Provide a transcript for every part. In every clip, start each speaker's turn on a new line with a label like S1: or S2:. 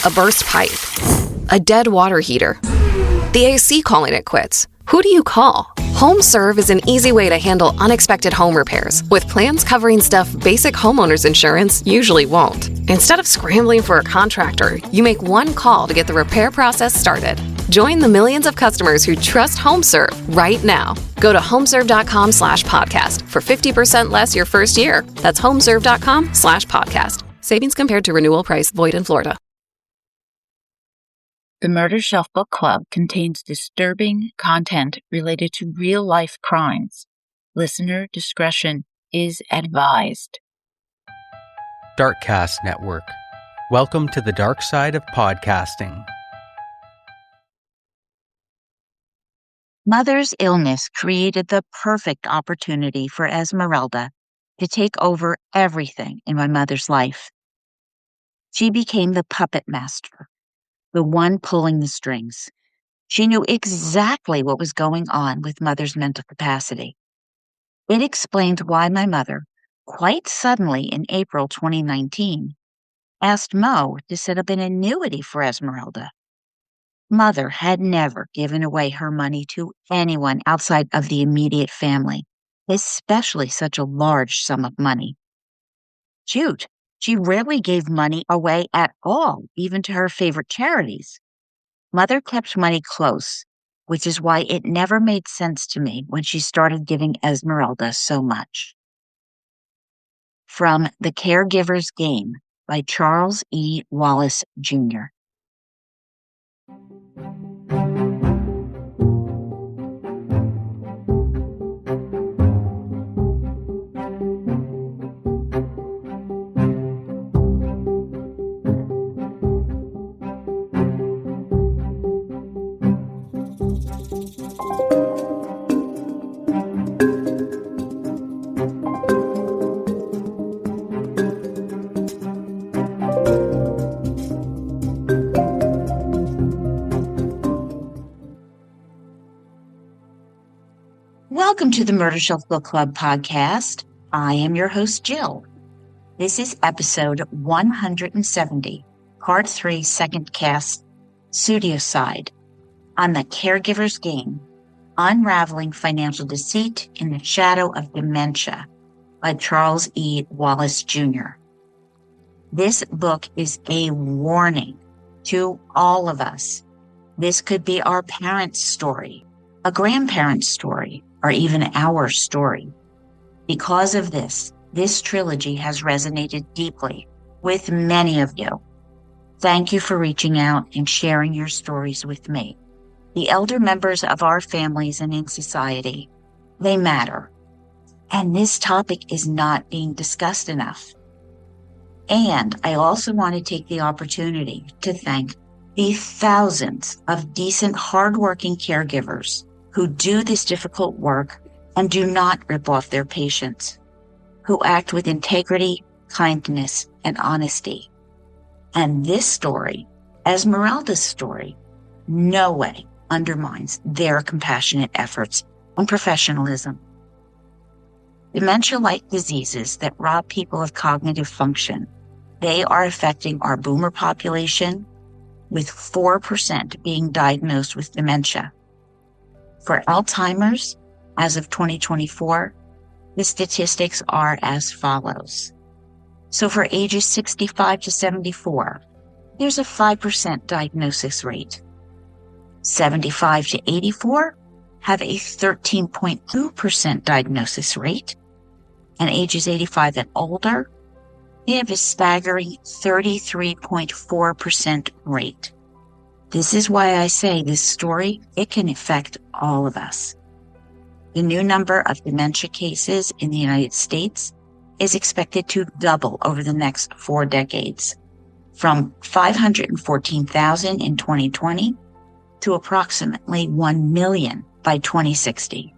S1: A burst pipe? A dead water heater? The AC calling it quits? Who do you call? HomeServe is an easy way to handle unexpected home repairs, with plans covering stuff basic homeowners insurance usually won't. Instead of scrambling for a contractor, you make one call to get the repair process started. Join the millions of customers who trust HomeServe right now. Go to homeserve.com/podcast for 50% less your first year. That's homeserve.com/podcast. Savings compared to renewal price, void in Florida.
S2: The Murder Shelf Book Club contains disturbing content related to real-life crimes. Listener discretion is advised.
S3: Darkcast Network. Welcome to the dark side of podcasting.
S2: Mother's illness created the perfect opportunity for Esmeralda to take over everything in my mother's life. She became the puppet master, the one pulling the strings. She knew exactly what was going on with Mother's mental capacity. It explains why my mother, quite suddenly in April 2019, asked Mo to set up an annuity for Esmeralda. Mother had never given away her money to anyone outside of the immediate family, especially such a large sum of money. Shoot, she rarely gave money away at all, even to her favorite charities. Mother kept money close, which is why it never made sense to me when she started giving Esmeralda so much. From The Caregiver's Game by Charles E. Wallace, Jr. Welcome to the Murder Shelf Book Club podcast. I am your host, Jill. This is episode 170, part 3, second cast, Pseudocide, on The Caregiver's Game, Unraveling Financial Deceit in the Shadow of Dementia by Charles E. Wallace, Jr. This book is a warning to all of us. This could be our parents' story, a grandparent's story, or even our story. Because of this trilogy has resonated deeply with many of you. Thank you for reaching out and sharing your stories with me. The elder members of our families and in society, they matter. And this topic is not being discussed enough. And I also want to take the opportunity to thank the thousands of decent, hardworking caregivers who do this difficult work and do not rip off their patients, who act with integrity, kindness, and honesty. And this story, Esmeralda's story, no way undermines their compassionate efforts and professionalism. Dementia-like diseases that rob people of cognitive function, they are affecting our boomer population, with 4% being diagnosed with dementia. For Alzheimer's, as of 2024, the statistics are as follows. So for ages 65 to 74, there's a 5% diagnosis rate. 75 to 84 have a 13.2% diagnosis rate. And ages 85 and older, they have a staggering 33.4% rate. This is why I say this story, it can affect all of us. The new number of dementia cases in the United States is expected to double over the next 4 decades, from 514,000 in 2020 to approximately 1 million by 2060.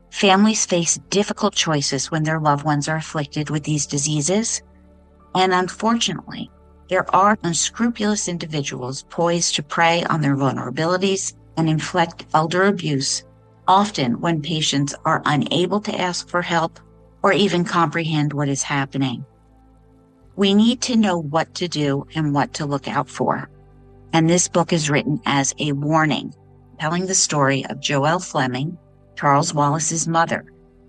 S2: Families face difficult choices when their loved ones are afflicted with these diseases, and unfortunately, there are unscrupulous individuals poised to prey on their vulnerabilities and inflict elder abuse, often when patients are unable to ask for help or even comprehend what is happening. We need to know what to do and what to look out for. and this book is written as a warning, telling the story of Joell Fleming, Charles Wallace's mother,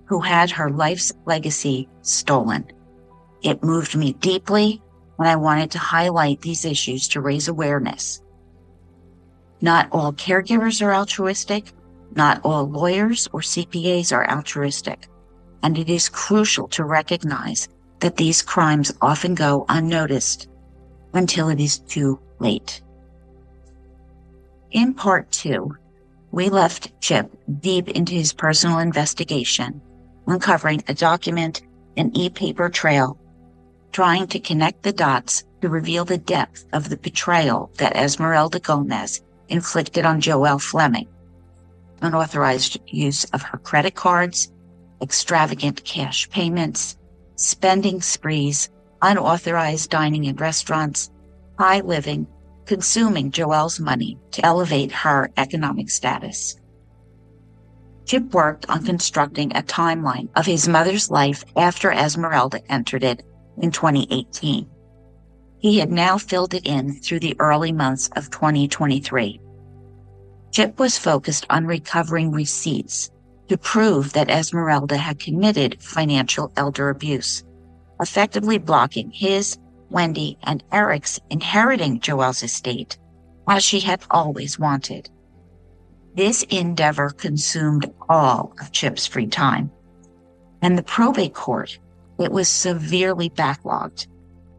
S2: who had her life's legacy stolen. It moved me deeply, and I wanted to highlight these issues to raise awareness. Not all caregivers are altruistic, not all lawyers or CPAs are altruistic, and it is crucial to recognize that these crimes often go unnoticed until it is too late. In part 2, we left Chip deep into his personal investigation, uncovering a document and e-paper trail, trying to connect the dots to reveal the depth of the betrayal that Esmeralda Gomez inflicted on Joell Fleming. Unauthorized use of her credit cards, extravagant cash payments, spending sprees, unauthorized dining in restaurants, high living, consuming Joell's money to elevate her economic status. Chip worked on constructing a timeline of his mother's life after Esmeralda entered it in 2018. He had now filled it in through the early months of 2023. Chip was focused on recovering receipts to prove that Esmeralda had committed financial elder abuse, effectively blocking his, Wendy, and Eric's inheriting Joell's estate, as she had always wanted. This endeavor consumed all of Chip's free time, and the probate court, it was severely backlogged,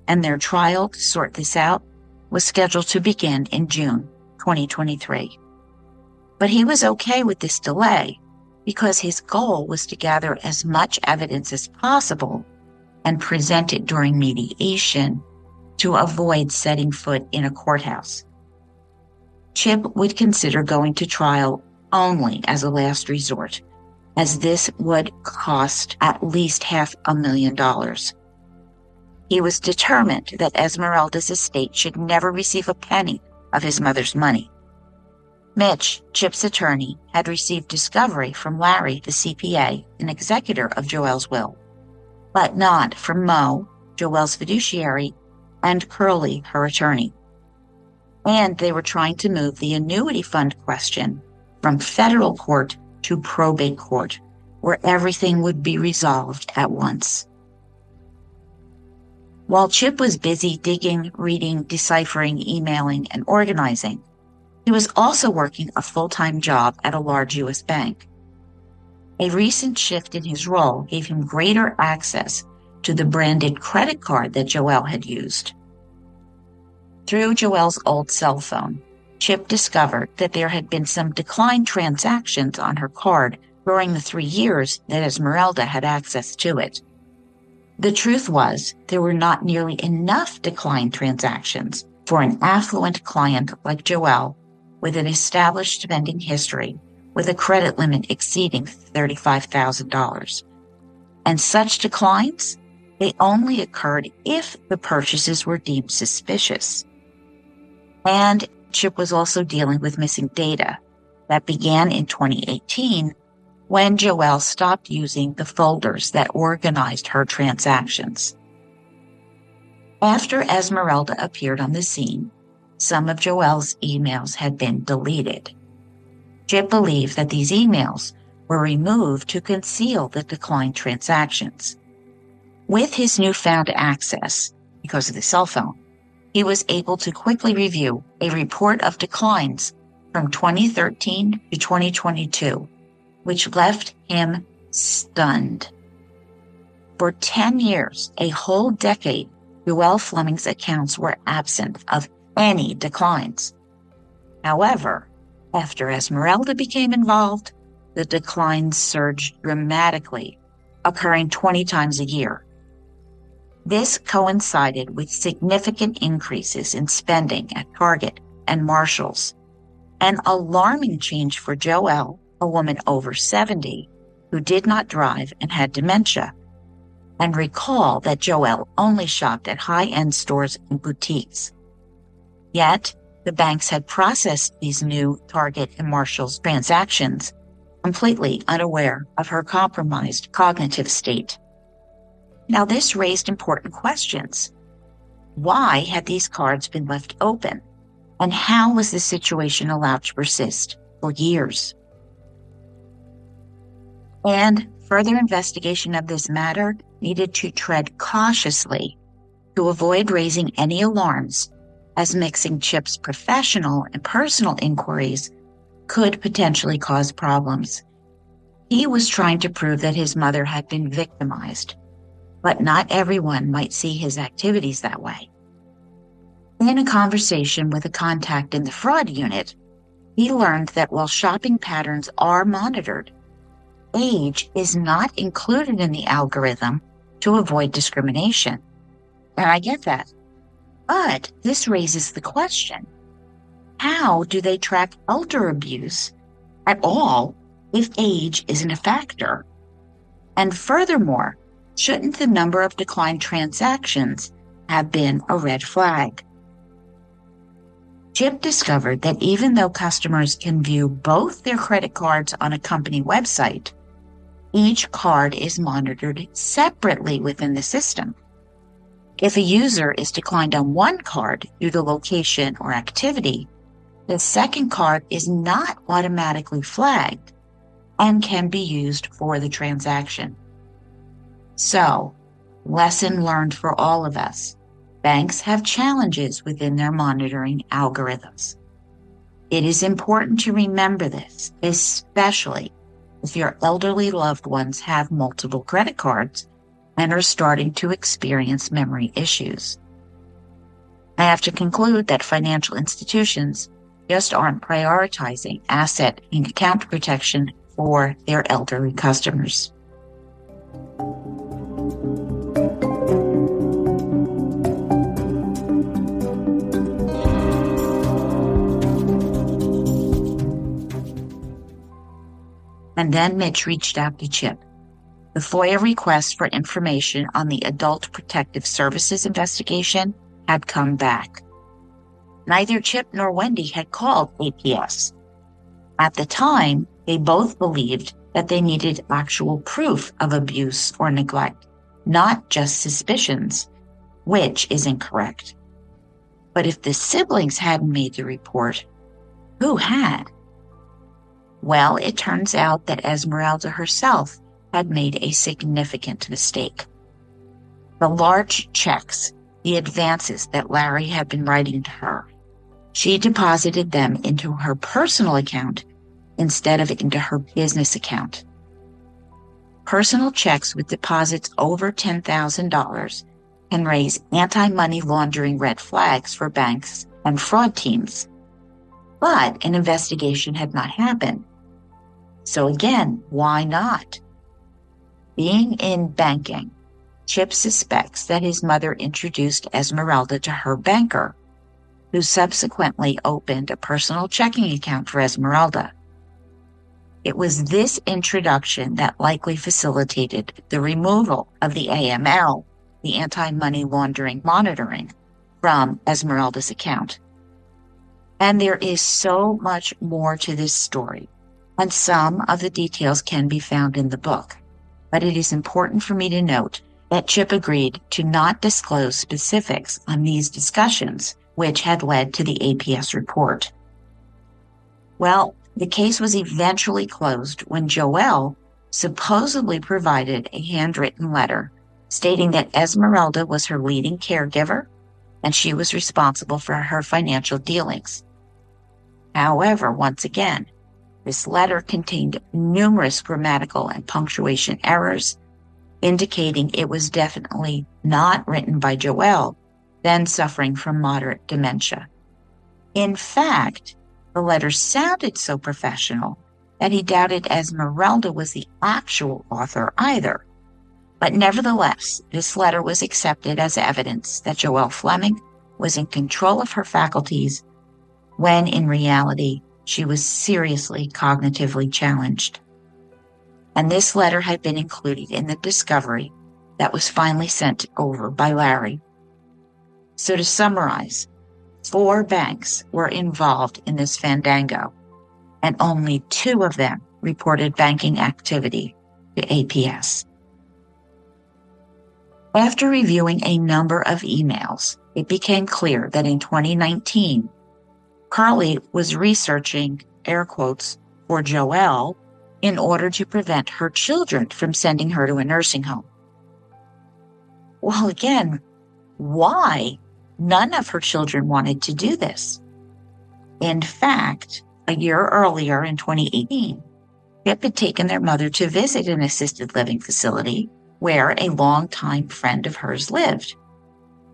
S2: and their trial to sort this out was scheduled to begin in June 2023. But he was okay with this delay because his goal was to gather as much evidence as possible and present it during mediation to avoid setting foot in a courthouse. Chip would consider going to trial only as a last resort, as this would cost at least $500,000. He was determined that Esmeralda's estate should never receive a penny of his mother's money. Mitch, Chip's attorney, had received discovery from Larry, the CPA, an executor of Joell's will, but not from Mo, Joell's fiduciary, and Curly, her attorney. And they were trying to move the annuity fund question from federal court to probate court, where everything would be resolved at once. While Chip was busy digging, reading, deciphering, emailing, and organizing, he was also working a full-time job at a large U.S. bank. A recent shift in his role gave him greater access to the branded credit card that Joell had used. Through Joell's old cell phone, Chip discovered that there had been some declined transactions on her card during the 3 years that Esmeralda had access to it. The truth was, there were not nearly enough declined transactions for an affluent client like Joell with an established spending history with a credit limit exceeding $35,000. And such declines, they only occurred if the purchases were deemed suspicious. And Chip was also dealing with missing data that began in 2018 when Joell stopped using the folders that organized her transactions. After Esmeralda appeared on the scene, some of Joell's emails had been deleted. Chip believed that these emails were removed to conceal the declined transactions. With his newfound access, because of the cell phone, he was able to quickly review a report of declines from 2013 to 2022, which left him stunned. For 10 years, a whole decade, Joell Fleming's accounts were absent of any declines. However, after Esmeralda became involved, the declines surged dramatically, occurring 20 times a year. This coincided with significant increases in spending at Target and Marshall's, an alarming change for Joell, a woman over 70 who did not drive and had dementia. And recall that Joell only shopped at high-end stores and boutiques. Yet, the banks had processed these new Target and Marshall's transactions completely unaware of her compromised cognitive state. Now, this raised important questions. Why had these cards been left open? And how was this situation allowed to persist for years? And further investigation of this matter needed to tread cautiously to avoid raising any alarms, as mixing Chip's professional and personal inquiries could potentially cause problems. He was trying to prove that his mother had been victimized, but not everyone might see his activities that way. In a conversation with a contact in the fraud unit, he learned that while shopping patterns are monitored, age is not included in the algorithm to avoid discrimination. And I get that. But this raises the question, how do they track elder abuse at all if age isn't a factor? And furthermore, shouldn't the number of declined transactions have been a red flag? Chip discovered that even though customers can view both their credit cards on a company website, each card is monitored separately within the system. If a user is declined on one card due to location or activity, the second card is not automatically flagged and can be used for the transaction. So, lesson learned for all of us. Banks have challenges within their monitoring algorithms. It is important to remember this, especially if your elderly loved ones have multiple credit cards and are starting to experience memory issues. I have to conclude that financial institutions just aren't prioritizing asset and account protection for their elderly customers. And then Mitch reached out to Chip. The FOIA request for information on the Adult Protective Services investigation had come back. Neither Chip nor Wendy had called APS. At the time, they both believed that they needed actual proof of abuse or neglect, not just suspicions, which is incorrect. But if the siblings hadn't made the report, who had? Well, it turns out that Esmeralda herself had made a significant mistake. The large checks, the advances that Larry had been writing to her, she deposited them into her personal account instead of into her business account. Personal checks with deposits over $10,000 can raise anti-money laundering red flags for banks and fraud teams. But an investigation had not happened. So again, why not? Being in banking, Chip suspects that his mother introduced Esmeralda to her banker, who subsequently opened a personal checking account for Esmeralda. It was this introduction that likely facilitated the removal of the AML, the anti-money laundering monitoring, from Esmeralda's account. And there is so much more to this story, and some of the details can be found in the book. But it is important for me to note that Chip agreed to not disclose specifics on these discussions, which had led to the APS report. Well, the case was eventually closed when Joell supposedly provided a handwritten letter stating that Esmeralda was her leading caregiver and she was responsible for her financial dealings. However, once again, this letter contained numerous grammatical and punctuation errors, indicating it was definitely not written by Joell, then suffering from moderate dementia. In fact, the letter sounded so professional that he doubted Esmeralda was the actual author either. But nevertheless, this letter was accepted as evidence that Joell Fleming was in control of her faculties when in reality she was seriously cognitively challenged. And this letter had been included in the discovery that was finally sent over by Larry. So to summarize, 4 banks were involved in this fandango, and only 2 of them reported banking activity to APS. After reviewing a number of emails, it became clear that in 2019, Carly was researching, air quotes, for Joell in order to prevent her children from sending her to a nursing home. Well, again, why? None of her children wanted to do this. In fact, a year earlier in 2018, Chip had taken their mother to visit an assisted living facility where a longtime friend of hers lived.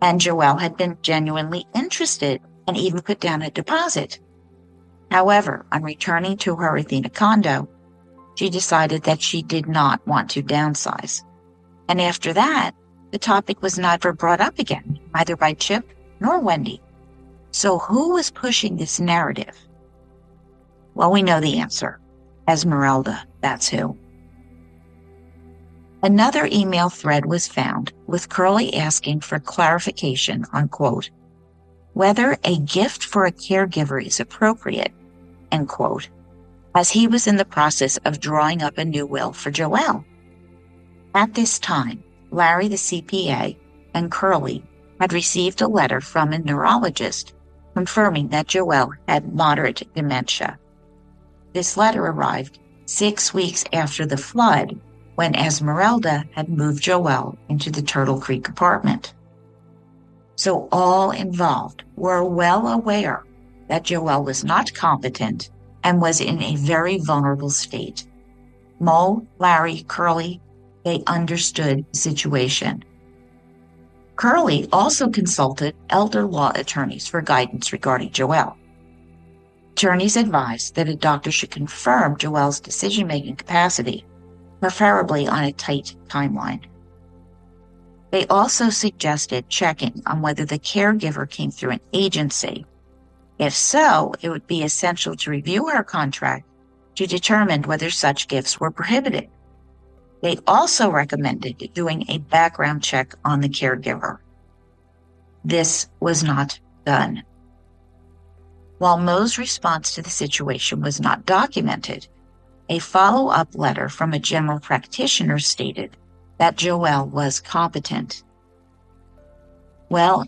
S2: And Joell had been genuinely interested and even put down a deposit. However, on returning to her Athena condo, she decided that she did not want to downsize. And after that, the topic was never brought up again, either by Chip nor Wendy. So who was pushing this narrative? Well, we know the answer. Esmeralda, that's who. Another email thread was found with Curly asking for clarification on, quote, whether a gift for a caregiver is appropriate, end quote, as he was in the process of drawing up a new will for Joell. At this time, Larry, the CPA, and Curly had received a letter from a neurologist confirming that Joell had moderate dementia. This letter arrived 6 weeks after the flood, when Esmeralda had moved Joell into the Turtle Creek apartment. So all involved were well aware that Joell was not competent and was in a very vulnerable state. Mo, Larry, Curly, they understood the situation. Curly also consulted elder law attorneys for guidance regarding Joell. Attorneys advised that a doctor should confirm Joell's decision-making capacity, preferably on a tight timeline. They also suggested checking on whether the caregiver came through an agency. If so, it would be essential to review her contract to determine whether such gifts were prohibited. They also recommended doing a background check on the caregiver. This was not done. While Mo's response to the situation was not documented, a follow-up letter from a general practitioner stated that Joell was competent. Well,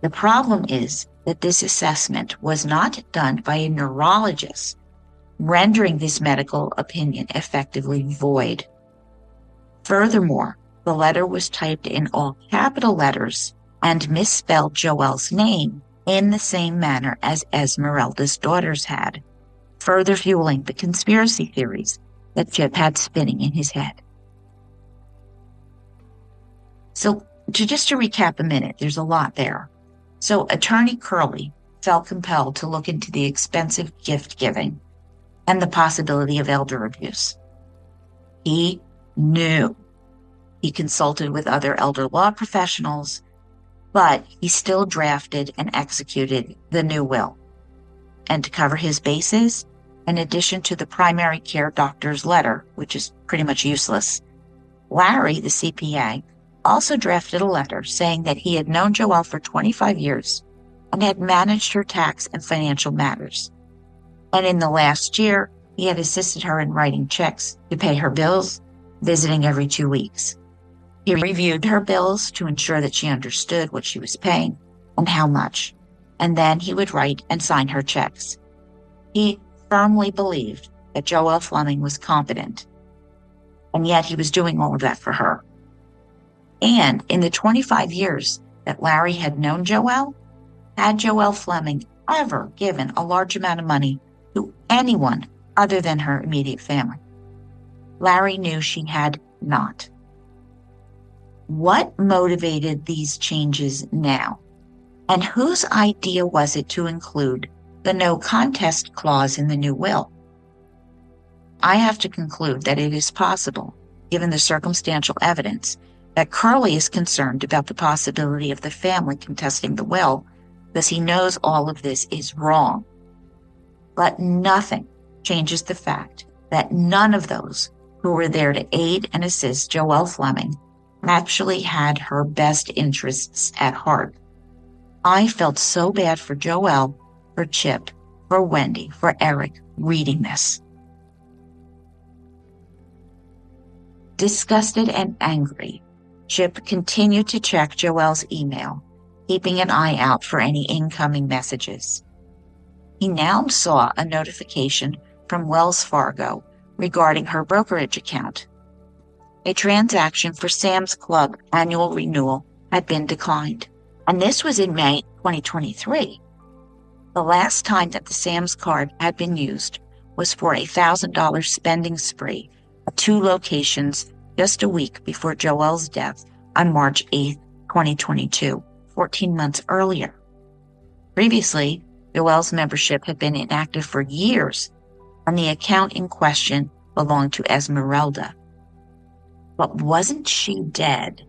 S2: the problem is that this assessment was not done by a neurologist, rendering this medical opinion effectively void. Furthermore, the letter was typed in all capital letters and misspelled Joell's name in the same manner as Esmeralda's daughters had, further fueling the conspiracy theories that Chip had spinning in his head. So, just to recap a minute, there's a lot there. So, Attorney Curly felt compelled to look into the expensive gift giving and the possibility of elder abuse. He knew. He consulted with other elder law professionals, but he still drafted and executed the new will. And to cover his bases, in addition to the primary care doctor's letter, which is pretty much useless, Larry, the CPA, also drafted a letter saying that he had known Joell for 25 years and had managed her tax and financial matters. And in the last year, he had assisted her in writing checks to pay her bills, visiting every 2 weeks. He reviewed her bills to ensure that she understood what she was paying and how much, and then he would write and sign her checks. He firmly believed that Joell Fleming was competent, and yet he was doing all of that for her. And in the 25 years that Larry had known Joell, had Joell Fleming ever given a large amount of money to anyone other than her immediate family? Larry knew she had not. What motivated these changes now? And whose idea was it to include the no contest clause in the new will? I have to conclude that it is possible, given the circumstantial evidence, that Curly is concerned about the possibility of the family contesting the will because he knows all of this is wrong. But nothing changes the fact that none of those who were there to aid and assist Joell Fleming actually had her best interests at heart. I felt so bad for Joell, for Chip, for Wendy, for Eric reading this. Disgusted and angry, Chip continued to check Joell's email, keeping an eye out for any incoming messages. he now saw a notification from Wells Fargo regarding her brokerage account. A transaction for Sam's Club annual renewal had been declined, and this was in May 2023. The last time that the Sam's card had been used was for a $1,000 spending spree at 2 locations just a week before Joell's death on March 8, 2022, 14 months earlier. Previously, Joell's membership had been inactive for years, and the account in question belonged to Esmeralda. But wasn't she dead?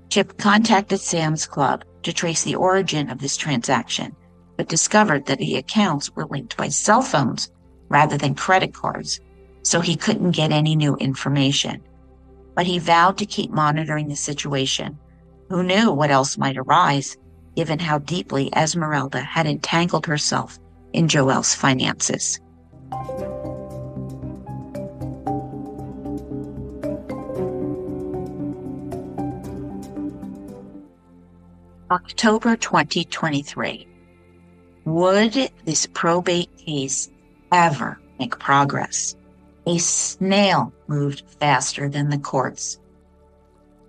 S2: Chip contacted Sam's Club to trace the origin of this transaction, but discovered that the accounts were linked by cell phones rather than credit cards, so he couldn't get any new information. But he vowed to keep monitoring the situation. Who knew what else might arise, given how deeply Esmeralda had entangled herself in Joell's finances. October 2023. Would this probate case ever make progress? A snail moved faster than the courts.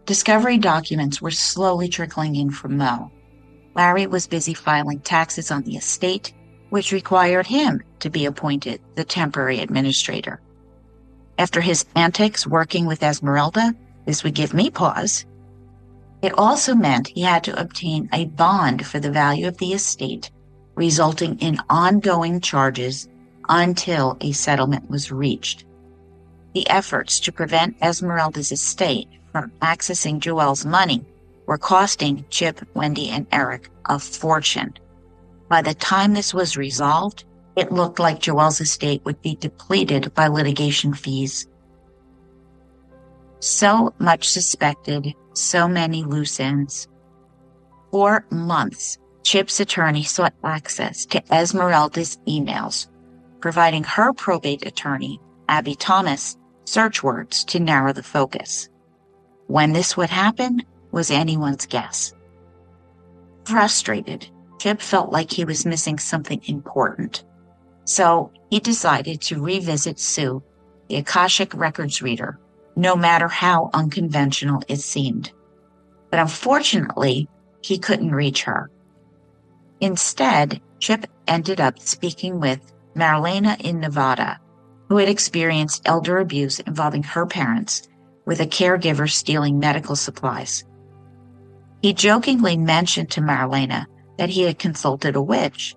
S2: Discovery documents were slowly trickling in from Mo. Larry was busy filing taxes on the estate, which required him to be appointed the temporary administrator. After his antics working with Esmeralda, this would give me pause. It also meant he had to obtain a bond for the value of the estate, resulting in ongoing charges until a settlement was reached. The efforts to prevent Esmeralda's estate from accessing Joell's money were costing Chip, Wendy, and Eric a fortune. By the time this was resolved, it looked like Joell's estate would be depleted by litigation fees. So much suspected, so many loose ends. For months, Chip's attorney sought access to Esmeralda's emails, providing her probate attorney, Abby Thomas, search words to narrow the focus. When this would happen was anyone's guess. Frustrated, Chip felt like he was missing something important. So he decided to revisit Sue, the Akashic Records reader, no matter how unconventional it seemed. But unfortunately, he couldn't reach her. Instead, Chip ended up speaking with Marlena in Nevada, who had experienced elder abuse involving her parents, with a caregiver stealing medical supplies. He jokingly mentioned to Marlena that he had consulted a witch,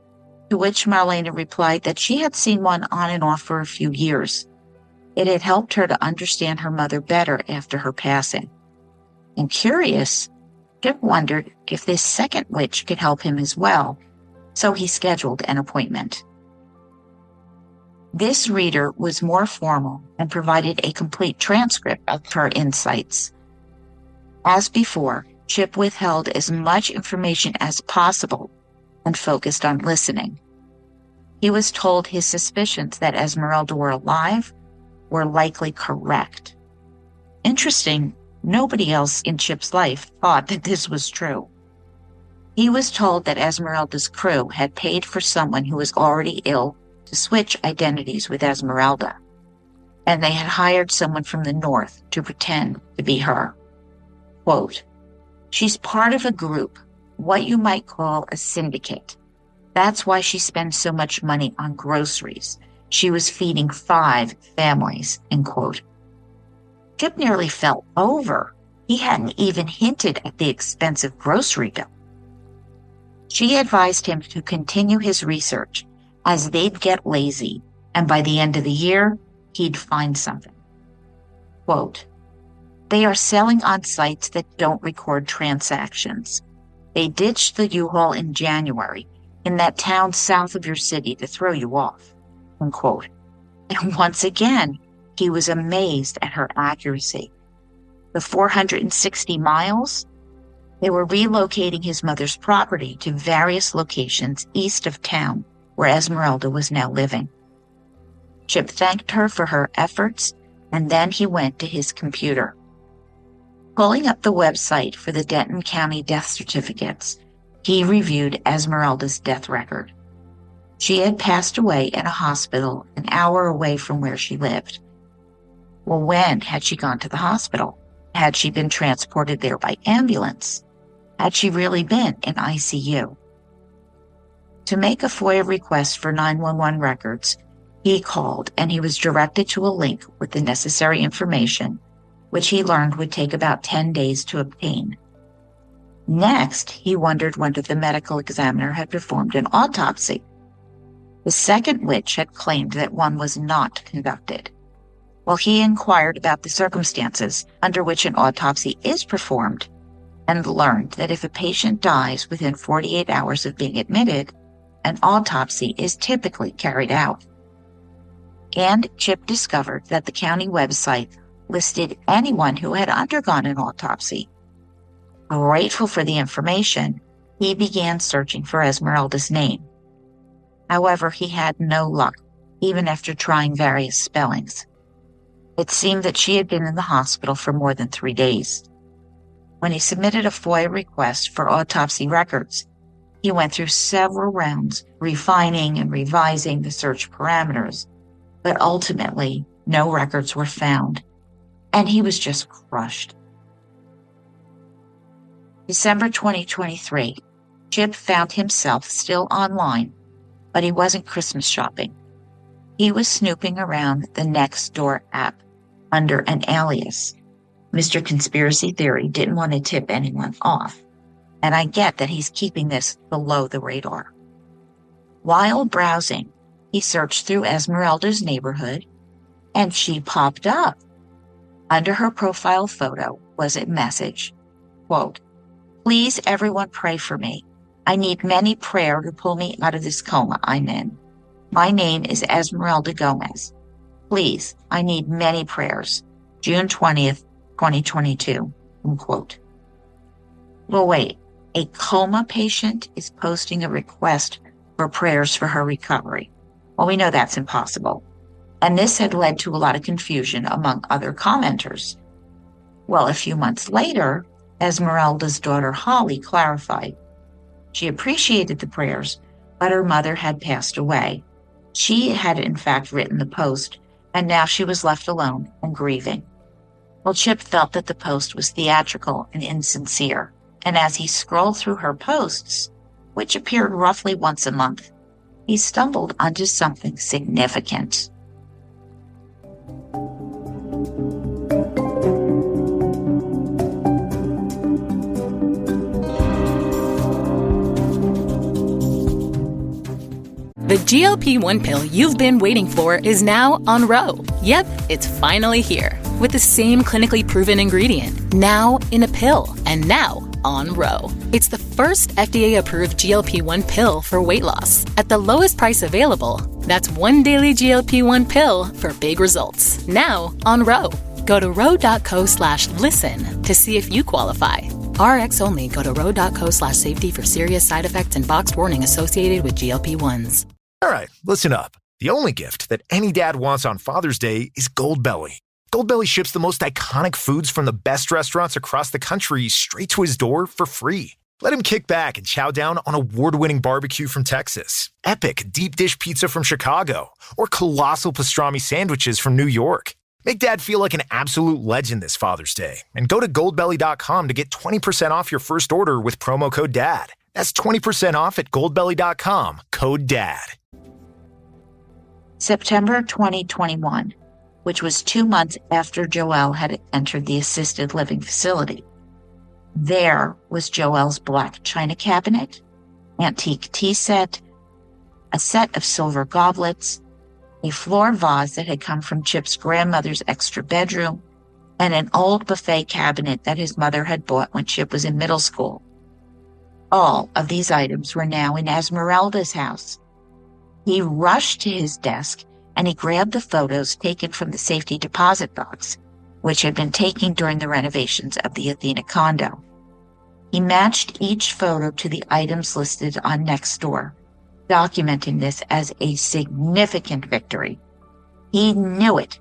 S2: to which Marlena replied that she had seen one on and off for a few years. It had helped her to understand her mother better after her passing. And curious, Chip wondered if this second witch could help him as well, so he scheduled an appointment. This reader was more formal and provided a complete transcript of her insights. As before, Chip withheld as much information as possible and focused on listening. He was told his suspicions that Esmeralda were alive were likely correct. Interesting, nobody else in Chip's life thought that this was true. He was told that Esmeralda's crew had paid for someone who was already ill to switch identities with Esmeralda, and they had hired someone from the north to pretend to be her. Quote, "She's part of a group, what you might call a syndicate. That's why she spends so much money on groceries. She was feeding 5 families," end quote. Chip nearly fell over. He hadn't even hinted at the expensive grocery bill. She advised him to continue his research, as they'd get lazy, and by the end of the year, he'd find something. Quote, "They are selling on sites that don't record transactions. They ditched the U-Haul in January in that town south of your city to throw you off," unquote. And once again, he was amazed at her accuracy. The 460 miles? They were relocating his mother's property to various locations east of town where Esmeralda was now living. Chip thanked her for her efforts, and then he went to his computer. Pulling up the website for the Denton County death certificates, he reviewed Esmeralda's death record. She had passed away in a hospital an hour away from where she lived. Well, when had she gone to the hospital? Had she been transported there by ambulance? Had she really been in ICU? To make a FOIA request for 911 records, he called and he was directed to a link with the necessary information, which he learned would take about 10 days to obtain. Next, he wondered whether the medical examiner had performed an autopsy. The second witch had claimed that one was not conducted. Well, he inquired about the circumstances under which an autopsy is performed and learned that if a patient dies within 48 hours of being admitted, an autopsy is typically carried out. And Chip discovered that the county website listed anyone who had undergone an autopsy. Grateful for the information, he began searching for Esmeralda's name. However, he had no luck, even after trying various spellings. It seemed that she had been in the hospital for more than 3 days. When he submitted a FOIA request for autopsy records, he went through several rounds, refining and revising the search parameters, but ultimately no records were found, and he was just crushed. December 2023, Chip found himself still online, but he wasn't Christmas shopping. He was snooping around the Nextdoor app under an alias. Mr. Conspiracy Theory didn't want to tip anyone off, and I get that he's keeping this below the radar. While browsing, he searched through Esmeralda's neighborhood, and she popped up. Under her profile photo was a message, quote, "Please everyone pray for me. I need many prayer to pull me out of this coma I'm in. My name is Esmeralda Gomez. Please, I need many prayers. June 20th, 2022, unquote." Well, wait, a coma patient is posting a request for prayers for her recovery. Well, we know that's impossible. And this had led to a lot of confusion among other commenters. Well, a few months later, Esmeralda's daughter Holly clarified. She appreciated the prayers, but her mother had passed away. She had in fact written the post, and now she was left alone and grieving. Well, Chip felt that the post was theatrical and insincere, and as he scrolled through her posts, which appeared roughly once a month, he stumbled onto something significant.
S4: The GLP-1 pill you've been waiting for is now on Ro. Yep, it's finally here. With the same clinically proven ingredient, now in a pill, and now on Ro. It's the first FDA-approved GLP-1 pill for weight loss at the lowest price available. That's one daily GLP-1 pill for big results. Now on Ro. Go to ro.co/listen to see if you qualify. RX only. Go to ro.co/safety for serious side effects and boxed warning associated with GLP-1s.
S5: All right, listen up. The only gift that any dad wants on Father's Day is Goldbelly. Goldbelly ships the most iconic foods from the best restaurants across the country straight to his door for free. Let him kick back and chow down on award-winning barbecue from Texas, epic deep dish pizza from Chicago, or colossal pastrami sandwiches from New York. Make dad feel like an absolute legend this Father's Day and go to goldbelly.com to get 20% off your first order with promo code DAD. That's 20% off at goldbelly.com, code DAD.
S2: September 2021, which was 2 months after Joell had entered the assisted living facility. There was Joell's black china cabinet, antique tea set, a set of silver goblets, a floor vase that had come from Chip's grandmother's extra bedroom, and an old buffet cabinet that his mother had bought when Chip was in middle school. All of these items were now in Esmeralda's house. He rushed to his desk and he grabbed the photos taken from the safety deposit box, which had been taken during the renovations of the Athena condo. He matched each photo to the items listed on Nextdoor, documenting this as a significant victory. He knew it.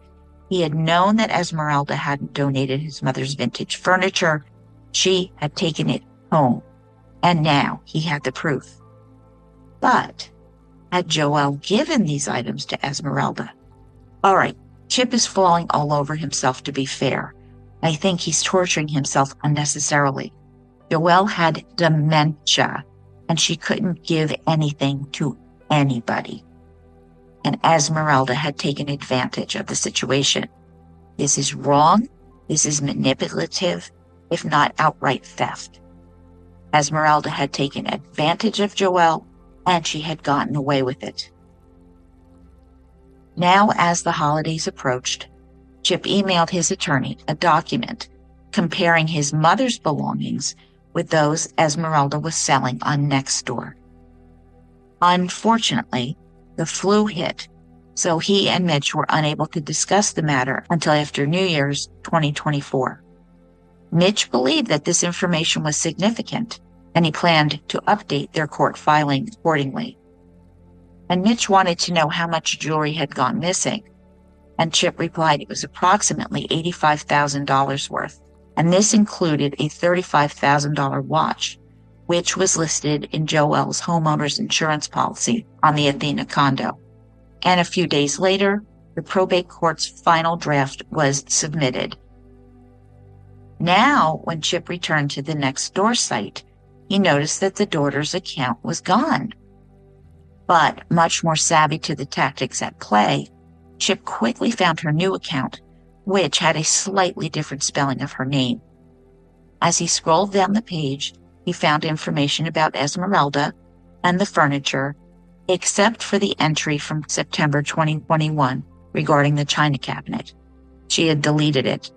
S2: He had known that Esmeralda hadn't donated his mother's vintage furniture. She had taken it home, and now he had the proof. But had Joell given these items to Esmeralda? All right, Chip is falling all over himself, to be fair. I think he's torturing himself unnecessarily. Joell had dementia, and she couldn't give anything to anybody. And Esmeralda had taken advantage of the situation. This is wrong. This is manipulative, if not outright theft. Esmeralda had taken advantage of Joell, and she had gotten away with it. Now, as the holidays approached, Chip emailed his attorney a document comparing his mother's belongings with those Esmeralda was selling on Nextdoor. Unfortunately, the flu hit, so he and Mitch were unable to discuss the matter until after New Year's 2024. Mitch believed that this information was significant, and he planned to update their court filing accordingly. And Mitch wanted to know how much jewelry had gone missing, and Chip replied it was approximately $85,000 worth, and this included a $35,000 watch, which was listed in Joell's homeowner's insurance policy on the Athena condo. And a few days later, the probate court's final draft was submitted. Now, when Chip returned to the Nextdoor site, he noticed that the daughter's account was gone. But much more savvy to the tactics at play, Chip quickly found her new account, which had a slightly different spelling of her name. As he scrolled down the page, he found information about Esmeralda and the furniture, except for the entry from September 2021 regarding the china cabinet. She had deleted it,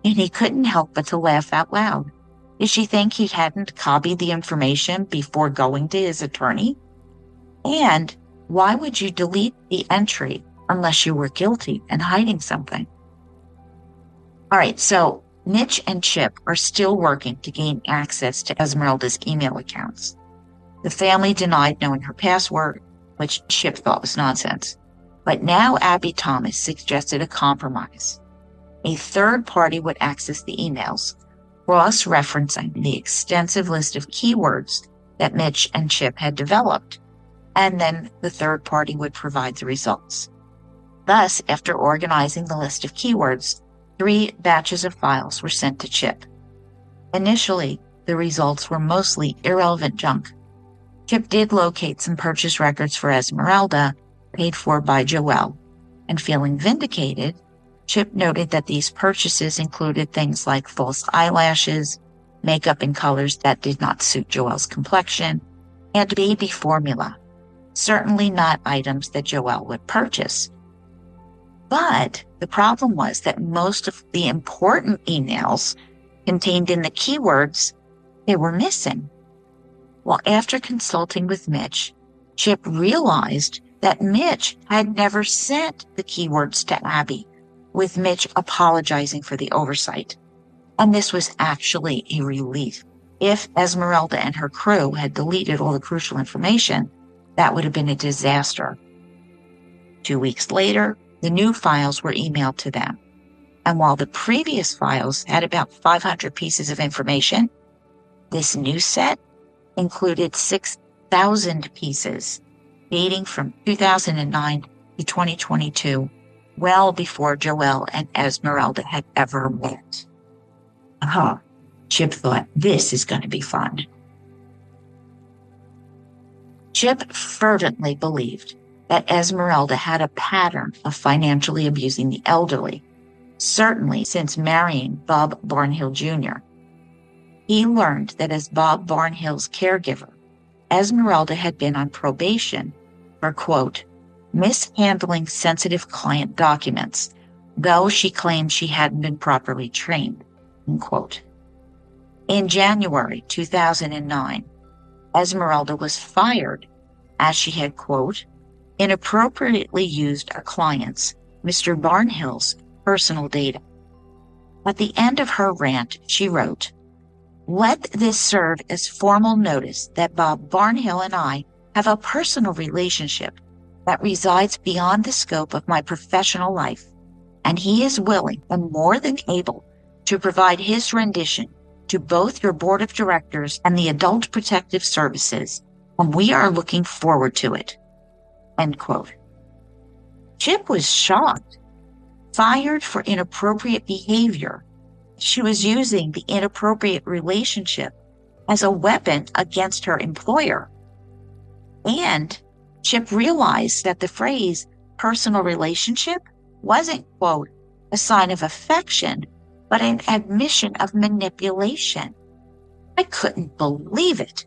S2: and he couldn't help but to laugh out loud. Did she think he hadn't copied the information before going to his attorney? And why would you delete the entry unless you were guilty and hiding something? All right, so Mitch and Chip are still working to gain access to Esmeralda's email accounts. The family denied knowing her password, which Chip thought was nonsense. But now Abby Thomas suggested a compromise. A third party would access the emails, cross-referencing the extensive list of keywords that Mitch and Chip had developed, and then the third party would provide the results. Thus, after organizing the list of keywords, 3 batches of files were sent to Chip. Initially, the results were mostly irrelevant junk. Chip did locate some purchase records for Esmeralda, paid for by Joell, and feeling vindicated, Chip noted that these purchases included things like false eyelashes, makeup in colors that did not suit Joell's complexion, and baby formula. Certainly not items that Joell would purchase. But the problem was that most of the important emails contained in the keywords, they were missing. Well, after consulting with Mitch, Chip realized that Mitch had never sent the keywords to Abby, with Mitch apologizing for the oversight. And this was actually a relief. If Esmeralda and her crew had deleted all the crucial information, that would have been a disaster. 2 weeks later, the new files were emailed to them. And while the previous files had about 500 pieces of information, this new set included 6,000 pieces, dating from 2009 to 2022, well before Joell and Esmeralda had ever met. Chip thought, this is going to be fun. Chip fervently believed that Esmeralda had a pattern of financially abusing the elderly, certainly since marrying Bob Barnhill Jr. He learned that as Bob Barnhill's caregiver, Esmeralda had been on probation for, quote, mishandling sensitive client documents, though she claimed she hadn't been properly trained, unquote. In January 2009, Esmeralda was fired as she had, quote, inappropriately used a client's, Mr. Barnhill's, personal data. At the end of her rant, she wrote, let this serve as formal notice that Bob Barnhill and I have a personal relationship that resides beyond the scope of my professional life, and he is willing and more than able to provide his rendition to both your board of directors and the Adult Protective Services, and we are looking forward to it. end quote. Chip was shocked. Fired for inappropriate behavior. She was using the inappropriate relationship as a weapon against her employer. And Chip realized that the phrase personal relationship wasn't, quote, a sign of affection, but an admission of manipulation. I couldn't believe it.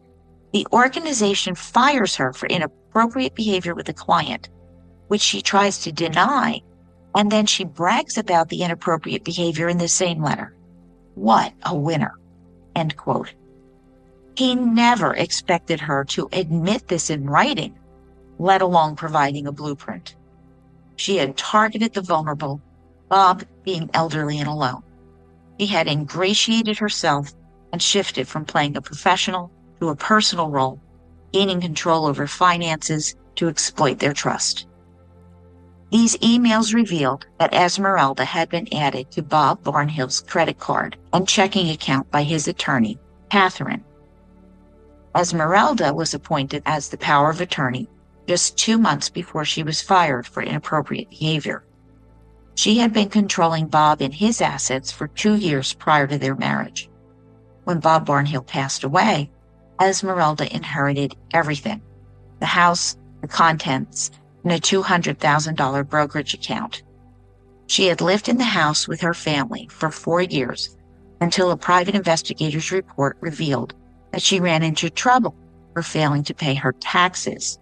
S2: The organization fires her for inappropriate behavior with a client, which she tries to deny, and then she brags about the inappropriate behavior in the same letter. What a winner, end quote. He never expected her to admit this in writing, let alone providing a blueprint. She had targeted the vulnerable, Bob being elderly and alone. She had ingratiated herself and shifted from playing a professional to a personal role, gaining control over finances to exploit their trust. These emails revealed that Esmeralda had been added to Bob Barnhill's credit card and checking account by his attorney, Catherine. Esmeralda was appointed as the power of attorney just 2 months before she was fired for inappropriate behavior. She had been controlling Bob and his assets for 2 years prior to their marriage. When Bob Barnhill passed away, Esmeralda inherited everything: the house, the contents, and a $200,000 brokerage account. She had lived in the house with her family for 4 years until a private investigator's report revealed that she ran into trouble for failing to pay her taxes.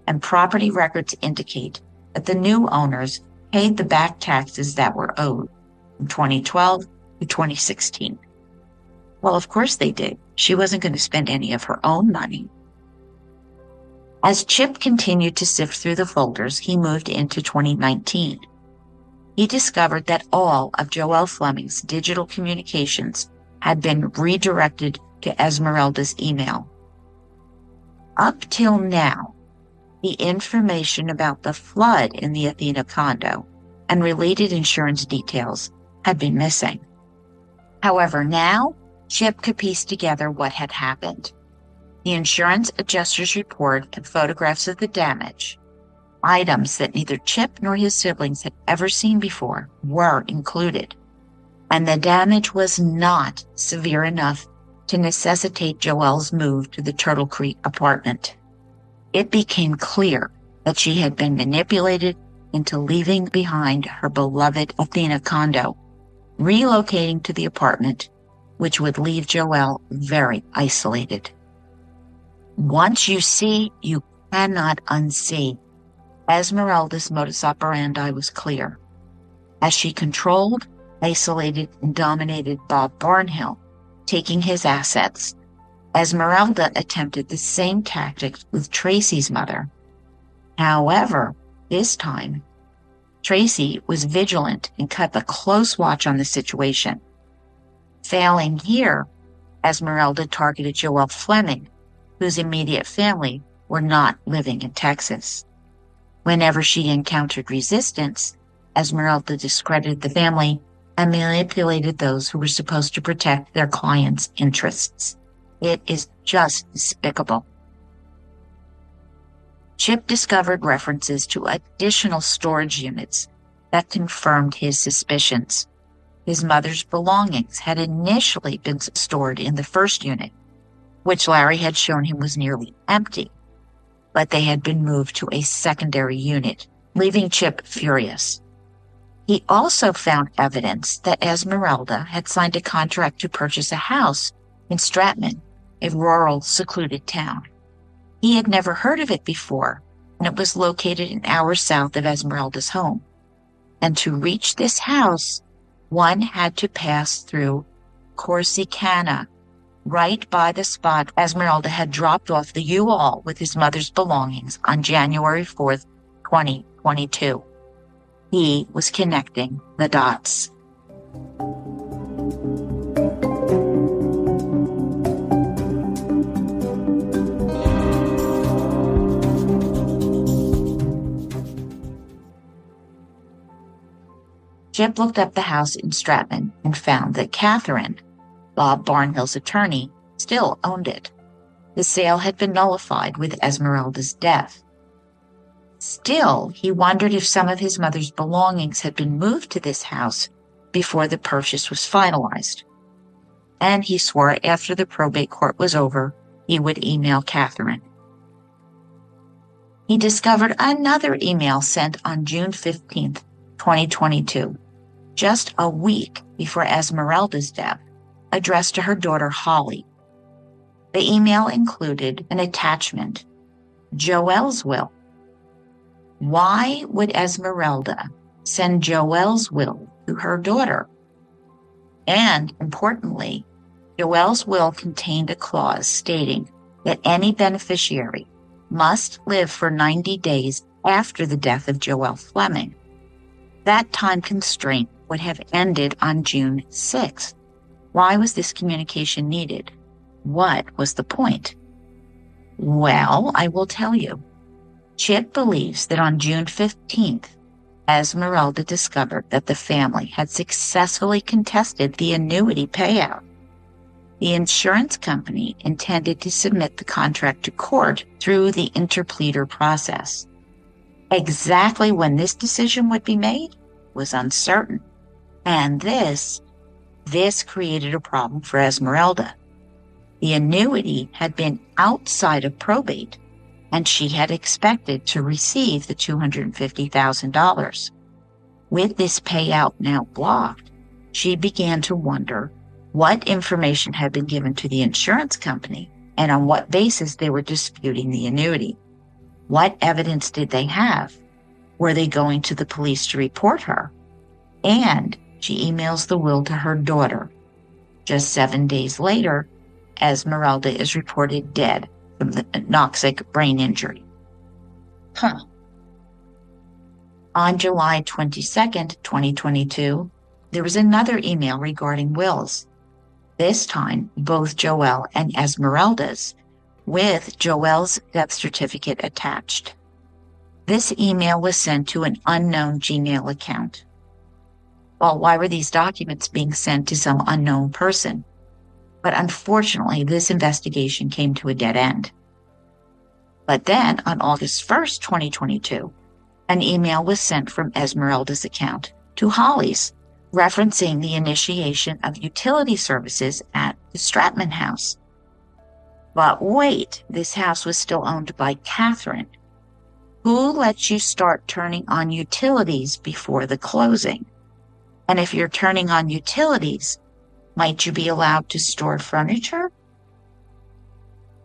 S2: And property records indicate that the new owners paid the back taxes that were owed from 2012 to 2016. Well, of course they did. She wasn't going to spend any of her own money. As Chip continued to sift through the folders, he moved into 2019. He discovered that all of Joell Fleming's digital communications had been redirected to Esmeralda's email. Up till now, the information about the flood in the Athena condo and related insurance details had been missing. However, now Chip could piece together what had happened. The insurance adjuster's report and photographs of the damage, items that neither Chip nor his siblings had ever seen before, were included. And the damage was not severe enough to necessitate Joell's move to the Turtle Creek apartment. It became clear that she had been manipulated into leaving behind her beloved Athena condo, relocating to the apartment, which would leave Joell very isolated. Once you see, you cannot unsee. Esmeralda's modus operandi was clear. As she controlled, isolated, and dominated Bob Barnhill, taking his assets, Esmeralda attempted the same tactics with Tracy's mother. However, this time, Tracy was vigilant and kept a close watch on the situation. Failing here, Esmeralda targeted Joell Fleming, whose immediate family were not living in Texas. Whenever she encountered resistance, Esmeralda discredited the family and manipulated those who were supposed to protect their clients' interests. It is just despicable. Chip discovered references to additional storage units that confirmed his suspicions. His mother's belongings had initially been stored in the first unit, which Larry had shown him was nearly empty, but they had been moved to a secondary unit, leaving Chip furious. He also found evidence that Esmeralda had signed a contract to purchase a house in Stratman, a rural, secluded town. He had never heard of it before, and it was located an hour south of Esmeralda's home. And to reach this house, one had to pass through Corsicana, right by the spot Esmeralda had dropped off the U-Haul with his mother's belongings on January 4th, 2022. He was connecting the dots. Chip looked up the house in Stratman and found that Catherine, Bob Barnhill's attorney, still owned it. The sale had been nullified with Esmeralda's death. Still, he wondered if some of his mother's belongings had been moved to this house before the purchase was finalized. And he swore after the probate court was over, he would email Catherine. He discovered another email sent on June 15th, 2022, just a week before Esmeralda's death, addressed to her daughter Holly. The email included an attachment, Joell's will. Why would Esmeralda send Joell's will to her daughter? And, importantly, Joell's will contained a clause stating that any beneficiary must live for 90 days after the death of Joell Fleming. That time constraint would have ended on June 6th. Why was this communication needed? What was the point? Well, I will tell you. Chip believes that on June 15th, Esmeralda discovered that the family had successfully contested the annuity payout. The insurance company intended to submit the contract to court through the interpleader process. Exactly when this decision would be made was uncertain. And this created a problem for Esmeralda. The annuity had been outside of probate, and she had expected to receive the $250,000. With this payout now blocked, she began to wonder what information had been given to the insurance company and on what basis they were disputing the annuity. What evidence did they have? Were they going to the police to report her? And she emails the will to her daughter. Just 7 days later, Esmeralda is reported dead from the anoxic brain injury. On July 22nd, 2022, there was another email regarding wills. This time, both Joell and Esmeralda's, with Joell's death certificate attached. This email was sent to an unknown Gmail account. Well, why were these documents being sent to some unknown person? But unfortunately, this investigation came to a dead end. But then, on August 1st, 2022, an email was sent from Esmeralda's account to Holly's, referencing the initiation of utility services at the Stratman house. But wait, this house was still owned by Catherine. Who lets you start turning on utilities before the closing? And if you're turning on utilities, might you be allowed to store furniture?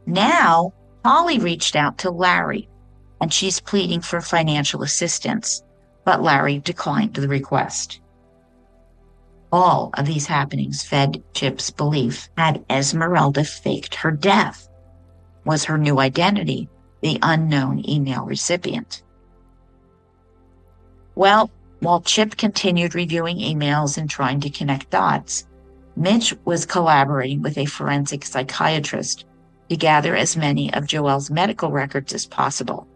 S2: Now, Holly reached out to Larry, and she's pleading for financial assistance, but Larry declined the request. All of these happenings fed Chip's belief had Esmeralda faked her death. Was her new identity the unknown email recipient? Well, while Chip continued reviewing emails and trying to connect dots, Mitch was collaborating with a forensic psychiatrist to gather as many of Joell's medical records as possible.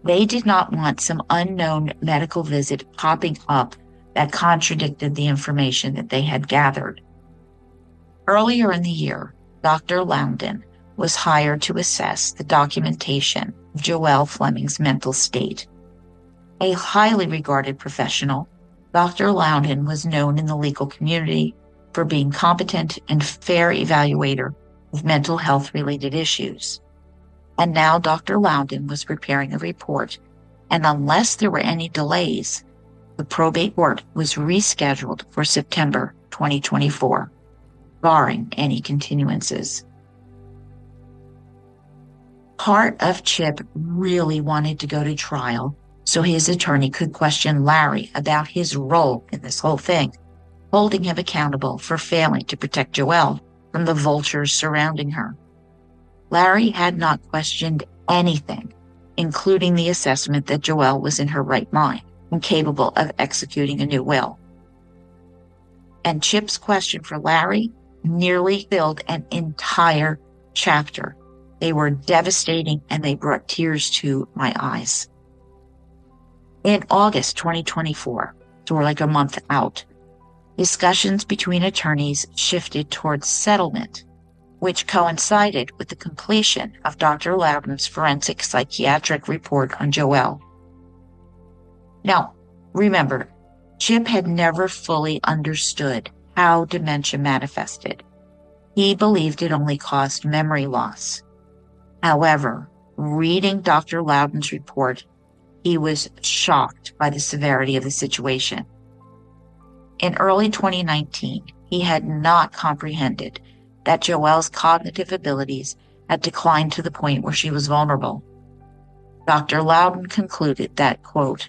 S2: They did not want some unknown medical visit popping up that contradicted the information that they had gathered. Earlier in the year, Dr. Loudon was hired to assess the documentation of Joell Fleming's mental state. A highly regarded professional, Dr. Loudon was known in the legal community for being competent and fair evaluator of mental health-related issues. And now Dr. Loudon was preparing a report, and unless there were any delays, the probate court was rescheduled for September 2024, barring any continuances. Part of Chip really wanted to go to trial so his attorney could question Larry about his role in this whole thing, holding him accountable for failing to protect Joell from the vultures surrounding her. Larry had not questioned anything, including the assessment that Joell was in her right mind and capable of executing a new will. And Chip's question for Larry nearly filled an entire chapter. They were devastating, and they brought tears to my eyes. In August 2024, so we're like a month out, discussions between attorneys shifted towards settlement, which coincided with the completion of Dr. Loudon's forensic psychiatric report on Joell. Now, remember, Chip had never fully understood how dementia manifested. He believed it only caused memory loss. However, reading Dr. Loudon's report, he was shocked by the severity of the situation. In early 2019, he had not comprehended that Joell's cognitive abilities had declined to the point where she was vulnerable. Dr. Loudon concluded that, quote,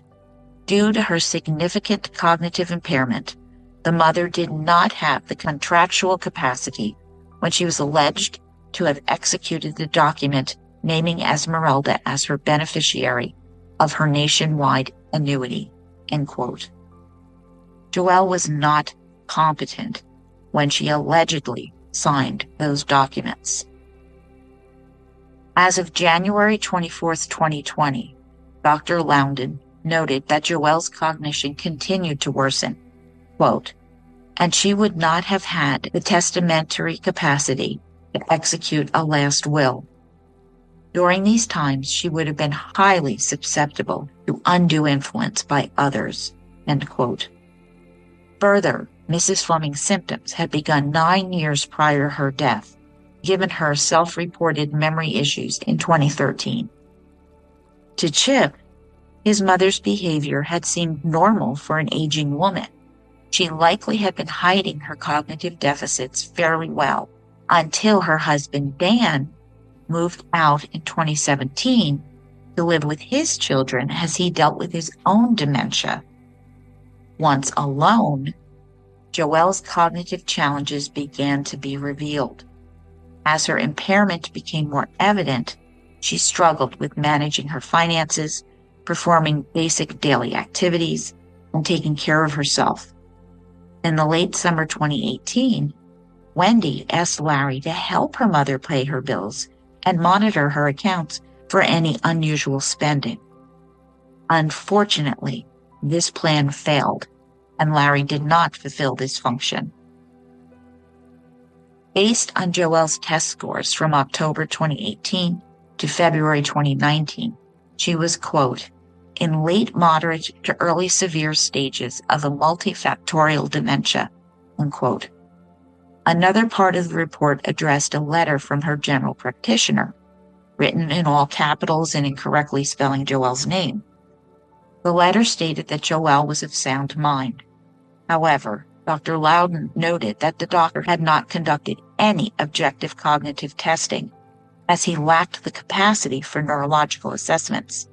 S2: due to her significant cognitive impairment, the mother did not have the contractual capacity when she was alleged to have executed the document naming Esmeralda as her beneficiary of her nationwide annuity, end quote. Joell was not competent when she allegedly signed those documents. As of January 24, 2020, Dr. Loudon noted that Joell's cognition continued to worsen, quote, and she would not have had the testamentary capacity to execute a last will. During these times, she would have been highly susceptible to undue influence by others, end quote. Further, Mrs. Fleming's symptoms had begun 9 years prior to her death, given her self-reported memory issues in 2013. To Chip, his mother's behavior had seemed normal for an aging woman. She likely had been hiding her cognitive deficits fairly well until her husband Dan moved out in 2017 to live with his children as he dealt with his own dementia. Once alone, Joell's cognitive challenges began to be revealed. As her impairment became more evident, she struggled with managing her finances, performing basic daily activities, and taking care of herself. In the late summer 2018, Wendy asked Larry to help her mother pay her bills and monitor her accounts for any unusual spending. Unfortunately, this plan failed, and Larry did not fulfill this function. Based on Joell's test scores from October 2018 to February 2019, she was, quote, in late moderate to early severe stages of a multifactorial dementia, unquote. Another part of the report addressed a letter from her general practitioner, written in all capitals and incorrectly spelling Joell's name. The letter stated that Joell was of sound mind. However, Dr. Loudon noted that the doctor had not conducted any objective cognitive testing, as he lacked the capacity for neurological assessments.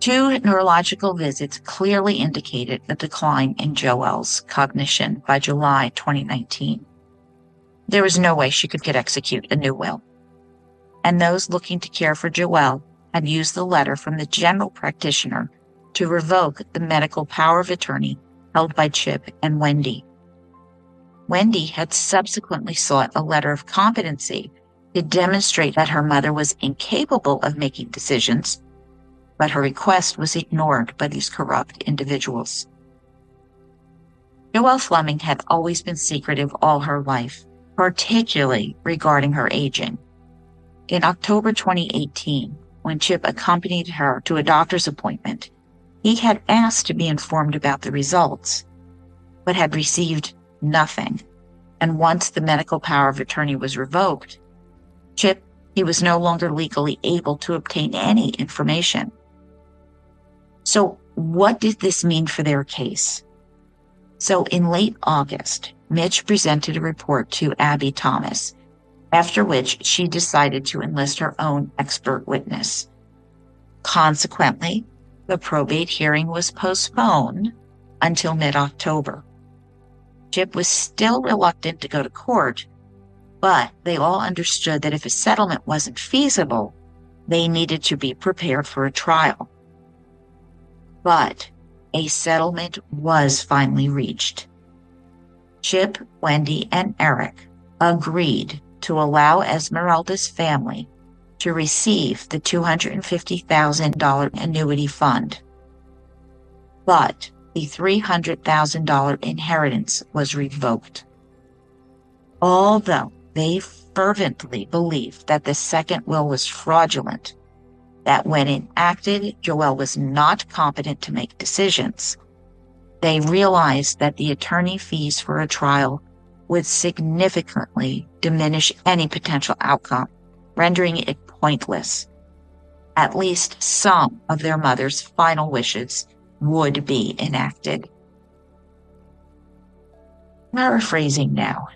S2: 2 neurological visits clearly indicated a decline in Joell's cognition by July 2019. There was no way she could execute a new will. And those looking to care for Joell had used the letter from the general practitioner to revoke the medical power of attorney held by Chip and Wendy. Wendy had subsequently sought a letter of competency to demonstrate that her mother was incapable of making decisions, but her request was ignored by these corrupt individuals. Joell Fleming had always been secretive all her life, particularly regarding her aging. In October 2018, when Chip accompanied her to a doctor's appointment, he had asked to be informed about the results, but had received nothing. And once the medical power of attorney was revoked, he was no longer legally able to obtain any information. So what did this mean for their case? So in late August, Mitch presented a report to Abby Thomas, after which she decided to enlist her own expert witness. Consequently, the probate hearing was postponed until mid-October. Chip was still reluctant to go to court, but they all understood that if a settlement wasn't feasible, they needed to be prepared for a trial. But a settlement was finally reached. Chip, Wendy, and Eric agreed to allow Esmeralda's family to receive the $250,000 annuity fund. But the $300,000 inheritance was revoked. Although They fervently believed that the second will was fraudulent, that when enacted, Joell was not competent to make decisions. They realized that the attorney fees for a trial would significantly diminish any potential outcome, rendering it pointless. At least some of their mother's final wishes would be enacted. Paraphrasing now,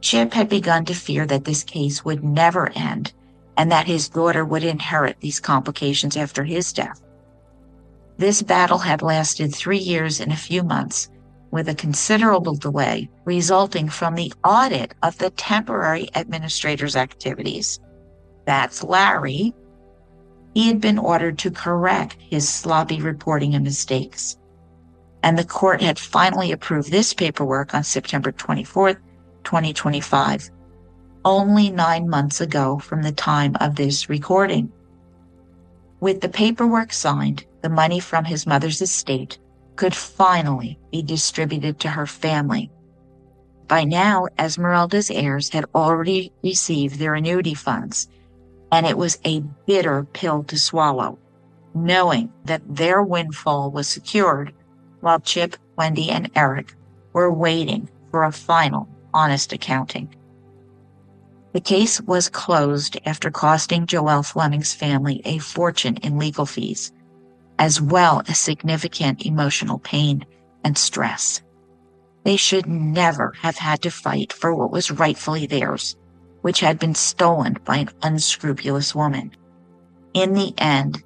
S2: Chip had begun to fear that this case would never end and that his daughter would inherit these complications after his death. This battle had lasted 3 years and a few months, with a considerable delay resulting from the audit of the temporary administrator's activities. That's Larry. He had been ordered to correct his sloppy reporting and mistakes. And the court had finally approved this paperwork on September 24th, 2025, only 9 months ago from the time of this recording. With the paperwork signed, the money from his mother's estate could finally be distributed to her family. By now, Esmeralda's heirs had already received their annuity funds, and it was a bitter pill to swallow, knowing that their windfall was secured while Chip, Wendy, and Eric were waiting for a final, honest accounting. The case was closed after costing Joell Fleming's family a fortune in legal fees, as well as significant emotional pain and stress. They should never have had to fight for what was rightfully theirs, which had been stolen by an unscrupulous woman. In the end,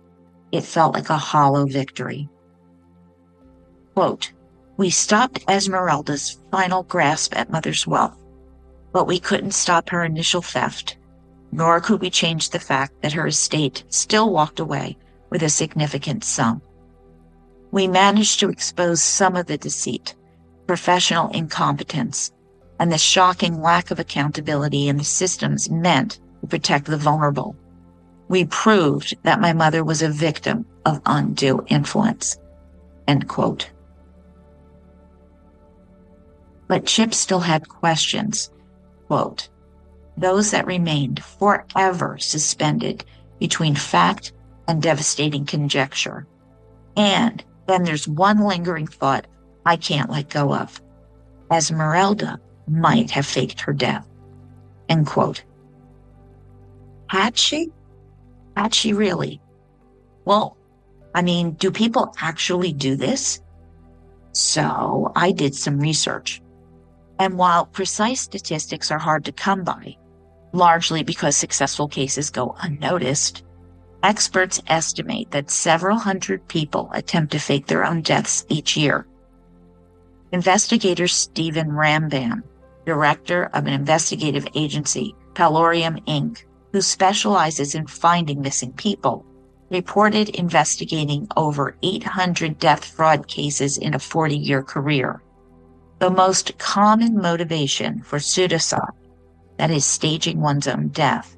S2: it felt like a hollow victory. Quote, "We stopped Esmeralda's final grasp at mother's wealth, but we couldn't stop her initial theft, nor could we change the fact that her estate still walked away with a significant sum. We managed to expose some of the deceit, professional incompetence, and the shocking lack of accountability in the systems meant to protect the vulnerable. We proved that my mother was a victim of undue influence." End quote. But Chip still had questions. Quote, "Those that remained forever suspended between fact and devastating conjecture. And then there's one lingering thought I can't let go of. Esmeralda might have faked her death." End quote. Had she? Had she really? Well, do people actually do this? So I did some research. And while precise statistics are hard to come by, largely because successful cases go unnoticed, experts estimate that several hundred people attempt to fake their own deaths each year. Investigator Stephen Rambam, director of an investigative agency, Pelorium Inc., who specializes in finding missing people, reported investigating over 800 death fraud cases in a 40-year career. The most common motivation for pseudocide, that is staging one's own death,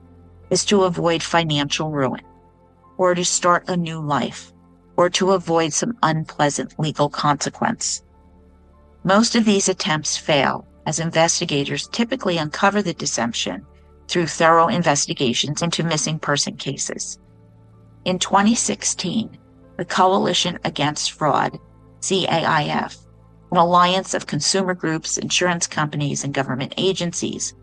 S2: is to avoid financial ruin, or to start a new life, or to avoid some unpleasant legal consequence. Most of these attempts fail, as investigators typically uncover the deception through thorough investigations into missing person cases. In 2016, the Coalition Against Fraud, CAIF, an alliance of consumer groups, insurance companies, and government agencies,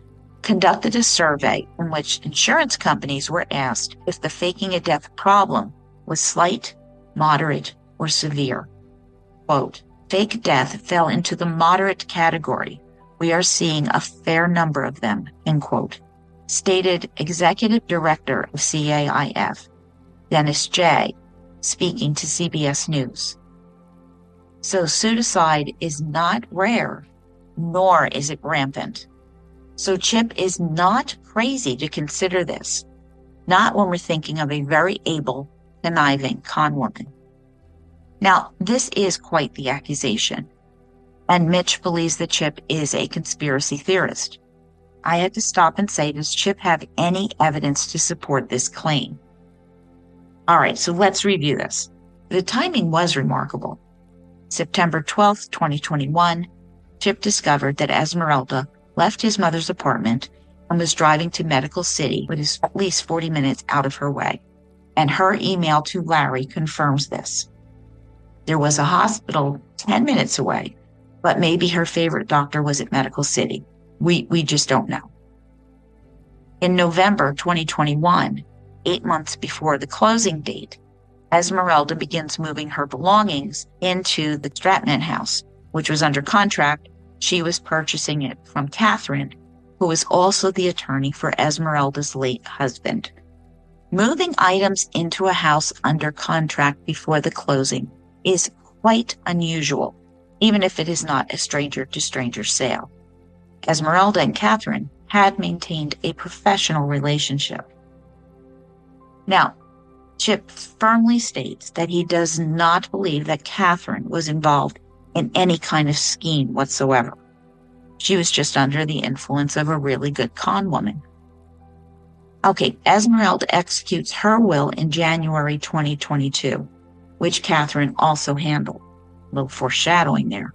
S2: conducted a survey in which insurance companies were asked if the faking a death problem was slight, moderate, or severe. Quote, "Fake death fell into the moderate category. We are seeing a fair number of them," end quote, stated Executive Director of CAIF, Dennis J., speaking to CBS News. So pseudocide is not rare, nor is it rampant. So Chip is not crazy to consider this, not when we're thinking of a very able, conniving con woman. Now, this is quite the accusation, and Mitch believes that Chip is a conspiracy theorist. I had to stop and say, does Chip have any evidence to support this claim? All right, so let's review this. The timing was remarkable. September 12th, 2021, Chip discovered that Esmeralda left his mother's apartment and was driving to Medical City, which is at least 40 minutes out of her way. And her email to Larry confirms this. There was a hospital 10 minutes away, but maybe her favorite doctor was at Medical City. We just don't know. In November 2021, 8 months before the closing date, Esmeralda begins moving her belongings into the Stratman house, which was under contract. She was purchasing it from Catherine, who was also the attorney for Esmeralda's late husband. Moving items into a house under contract before the closing is quite unusual, even if it is not a stranger-to-stranger sale. Esmeralda and Catherine had maintained a professional relationship. Now, Chip firmly states that he does not believe that Catherine was involved in any kind of scheme whatsoever. She was just under the influence of a really good con woman. Okay, Esmeralda executes her will in January 2022, which Catherine also handled. A little foreshadowing there.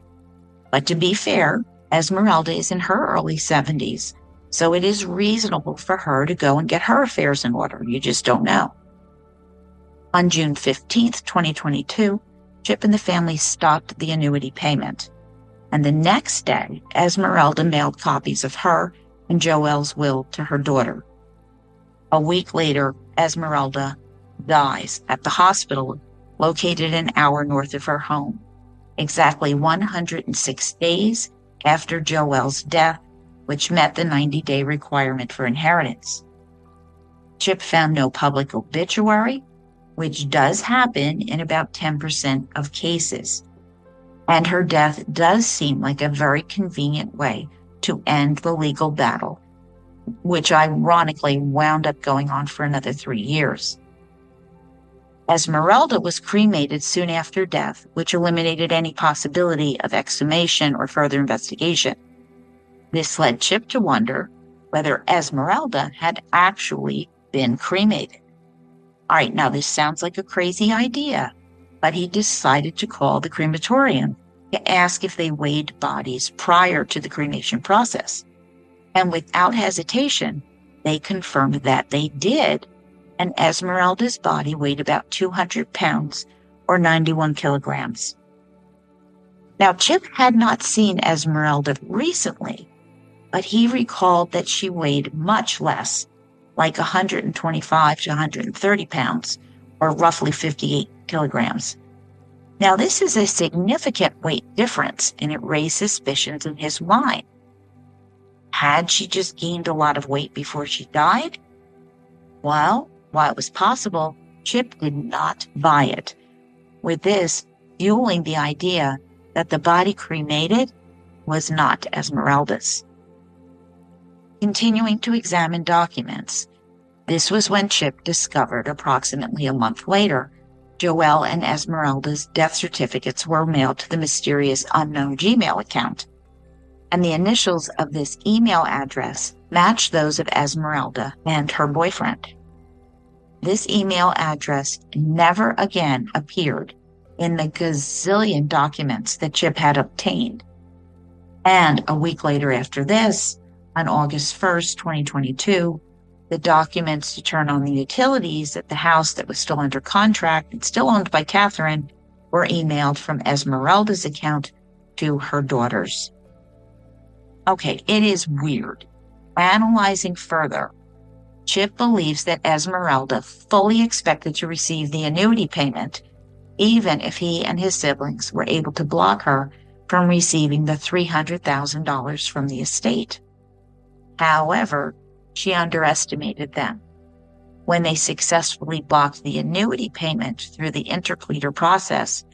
S2: But to be fair, Esmeralda is in her early 70s, so it is reasonable for her to go and get her affairs in order. You just don't know. On June 15th, 2022, Chip and the family stopped the annuity payment. And the next day, Esmeralda mailed copies of her and Joell's will to her daughter. A week later, Esmeralda dies at the hospital located an hour north of her home, exactly 106 days after Joell's death, which met the 90-day requirement for inheritance. Chip found no public obituary, which does happen in about 10% of cases. And her death does seem like a very convenient way to end the legal battle, which ironically wound up going on for another 3 years. Esmeralda was cremated soon after death, which eliminated any possibility of exhumation or further investigation. This led Chip to wonder whether Esmeralda had actually been cremated. All right, now this sounds like a crazy idea, but he decided to call the crematorium to ask if they weighed bodies prior to the cremation process. And without hesitation, they confirmed that they did, and Esmeralda's body weighed about 200 pounds or 91 kilograms. Now, Chip had not seen Esmeralda recently, but he recalled that she weighed much less, like 125 to 130 pounds, or roughly 58 kilograms. Now, this is a significant weight difference, and it raised suspicions in his mind. Had she just gained a lot of weight before she died? Well, while it was possible, Chip did not buy it, with this fueling the idea that the body cremated was not Esmeralda's. Continuing to examine documents, this was when Chip discovered approximately a month later, Joell and Esmeralda's death certificates were mailed to the mysterious unknown Gmail account, and the initials of this email address matched those of Esmeralda and her boyfriend. This email address never again appeared in the gazillion documents that Chip had obtained. And a week later after this, on August 1st, 2022, the documents to turn on the utilities at the house that was still under contract and still owned by Catherine were emailed from Esmeralda's account to her daughters. Okay, it is weird. Analyzing further, Chip believes that Esmeralda fully expected to receive the annuity payment, even if he and his siblings were able to block her from receiving the $300,000 from the estate. However, she underestimated them. When they successfully blocked the annuity payment through the interpleader process,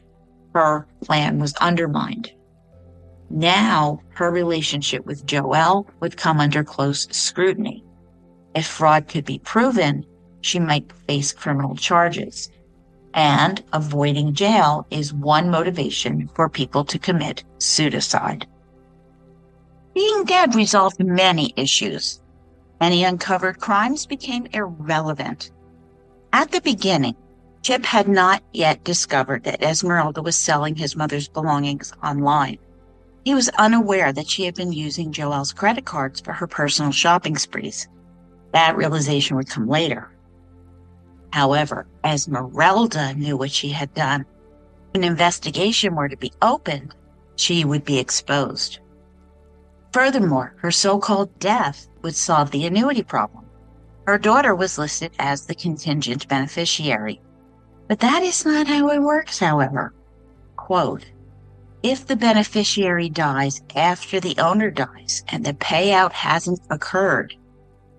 S2: her plan was undermined. Now, her relationship with Joell would come under close scrutiny. If fraud could be proven, she might face criminal charges. And avoiding jail is one motivation for people to commit pseudocide. Being dead resolved many issues. Any uncovered crimes became irrelevant. At the beginning, Chip had not yet discovered that Esmeralda was selling his mother's belongings online. He was unaware that she had been using Joell's credit cards for her personal shopping sprees. That realization would come later. However, Esmeralda knew what she had done. If an investigation were to be opened, she would be exposed. Furthermore, her so-called death would solve the annuity problem. Her daughter was listed as the contingent beneficiary. But that is not how it works, however. Quote, if the beneficiary dies after the owner dies and the payout hasn't occurred,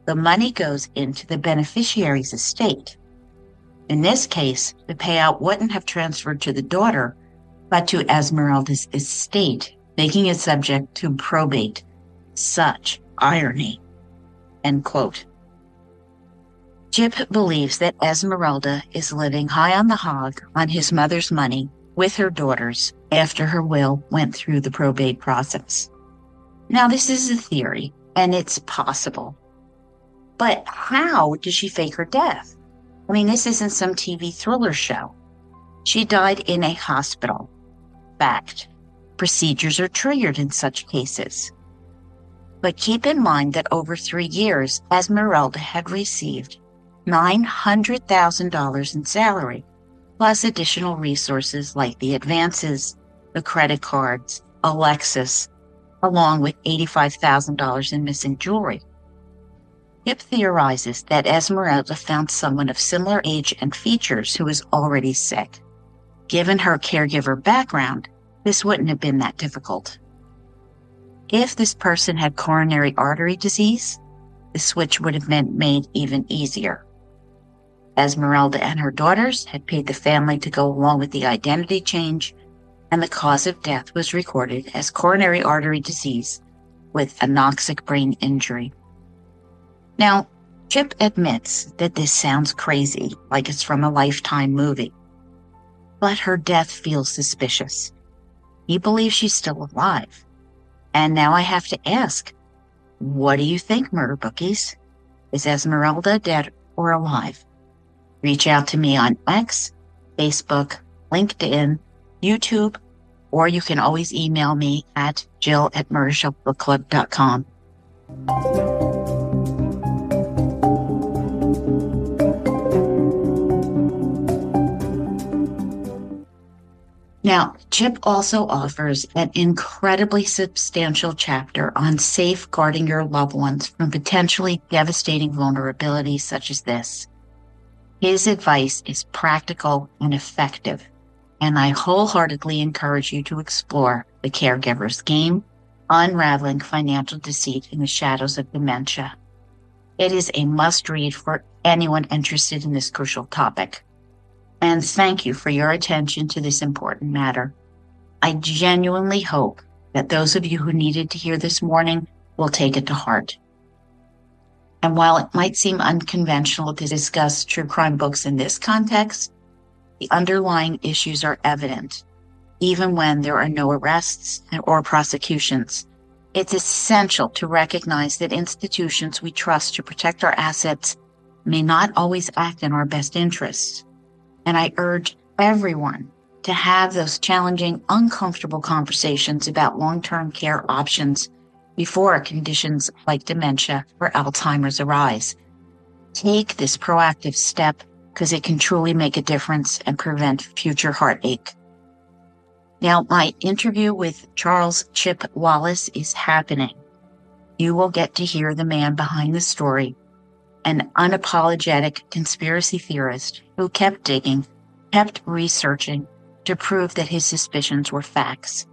S2: the money goes into the beneficiary's estate. In this case, the payout wouldn't have transferred to the daughter, but to Esmeralda's estate, making it subject to probate. Such irony. End quote. Chip believes that Esmeralda is living high on the hog on his mother's money with her daughters after her will went through the probate process. Now, this is a theory, and it's possible. But how did she fake her death? I mean, this isn't some TV thriller show. She died in a hospital. Fact. Procedures are triggered in such cases. But keep in mind that over 3 years, Esmeralda had received $900,000 in salary, plus additional resources like the advances, the credit cards, a Lexus, along with $85,000 in missing jewelry. Chip theorizes that Esmeralda found someone of similar age and features who was already sick. Given her caregiver background, this wouldn't have been that difficult. If this person had coronary artery disease, the switch would have been made even easier. Esmeralda and her daughters had paid the family to go along with the identity change, and the cause of death was recorded as coronary artery disease with anoxic brain injury. Now, Chip admits that this sounds crazy, like it's from a Lifetime movie, but her death feels suspicious. He believes she's still alive. And now I have to ask, what do you think, murder bookies? Is Esmeralda dead or alive? Reach out to me on X, Facebook, LinkedIn, YouTube, or you can always email me at jill@murdershelfbookclub.com. Now, Chip also offers an incredibly substantial chapter on safeguarding your loved ones from potentially devastating vulnerabilities such as this. His advice is practical and effective, and I wholeheartedly encourage you to explore The Caregiver's Game, Unraveling Financial Deceit in the Shadows of Dementia. It is a must-read for anyone interested in this crucial topic. And thank you for your attention to this important matter. I genuinely hope that those of you who needed to hear this morning will take it to heart. And while it might seem unconventional to discuss true crime books in this context, the underlying issues are evident, even when there are no arrests or prosecutions. It's essential to recognize that institutions we trust to protect our assets may not always act in our best interests. And I urge everyone to have those challenging, uncomfortable conversations about long-term care options before conditions like dementia or Alzheimer's arise. Take this proactive step because it can truly make a difference and prevent future heartache. Now, my interview with Charles Chip Wallace is happening. You will get to hear the man behind the story, an unapologetic conspiracy theorist who kept digging, kept researching to prove that his suspicions were facts.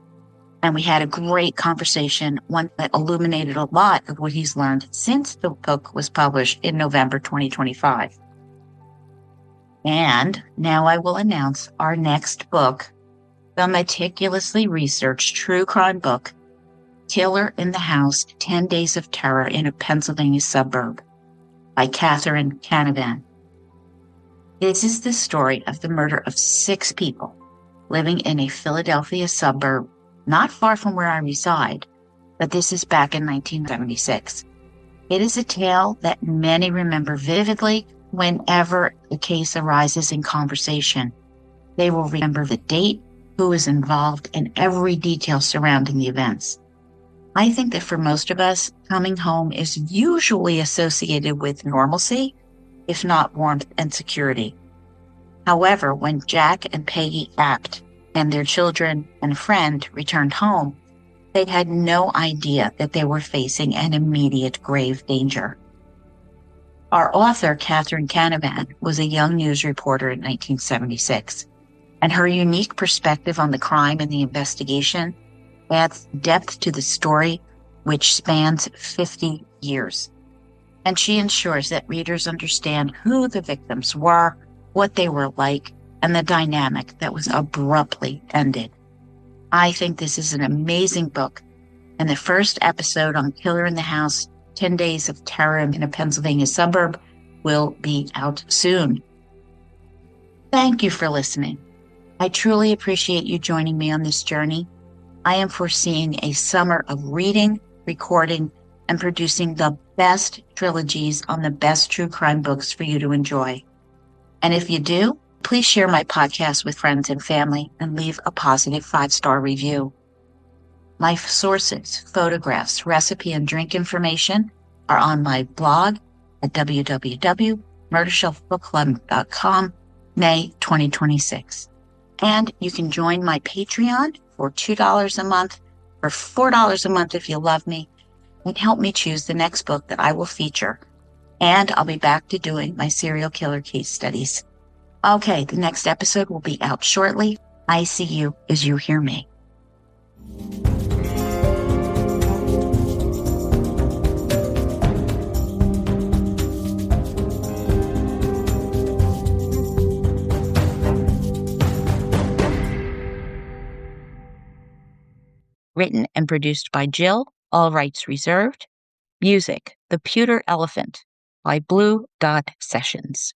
S2: And we had a great conversation, one that illuminated a lot of what he's learned since the book was published in November 2025. And now I will announce our next book, the meticulously researched true crime book, Killer in the House, 10 Days of Terror in a Pennsylvania Suburb, by Catherine Canavan. This is the story of the murder of 6 people living in a Philadelphia suburb not far from where I reside, but this is back in 1976. It is a tale that many remember vividly whenever the case arises in conversation. They will remember the date, who is involved in every detail surrounding the events. I think that for most of us, coming home is usually associated with normalcy, if not warmth and security. However, when Jack and Peggy Apt and their children and friend returned home, they had no idea that they were facing an immediate grave danger. Our author, Catherine Canavan, was a young news reporter in 1976, and her unique perspective on the crime and the investigation adds depth to the story, which spans 50 years. And she ensures that readers understand who the victims were, what they were like, and the dynamic that was abruptly ended. I think this is an amazing book, and the first episode on Killer in the House, 10 Days of Terror in a Pennsylvania Suburb, will be out soon. Thank you for listening. I truly appreciate you joining me on this journey. I am foreseeing a summer of reading, recording, and producing the best trilogies on the best true crime books for you to enjoy. And if you do, please share my podcast with friends and family and leave a positive 5-star review. My sources, photographs, recipe, and drink information are on my blog at www.murdershelfbookclub.com, May 2026. And you can join my Patreon for $2 a month, or $4 a month if you love me, and help me choose the next book that I will feature. And I'll be back to doing my serial killer case studies. Okay, the next episode will be out shortly. I see you as you hear me. Written and produced by Jill, all rights reserved. Music, The Pewter Elephant by Blue Dot Sessions.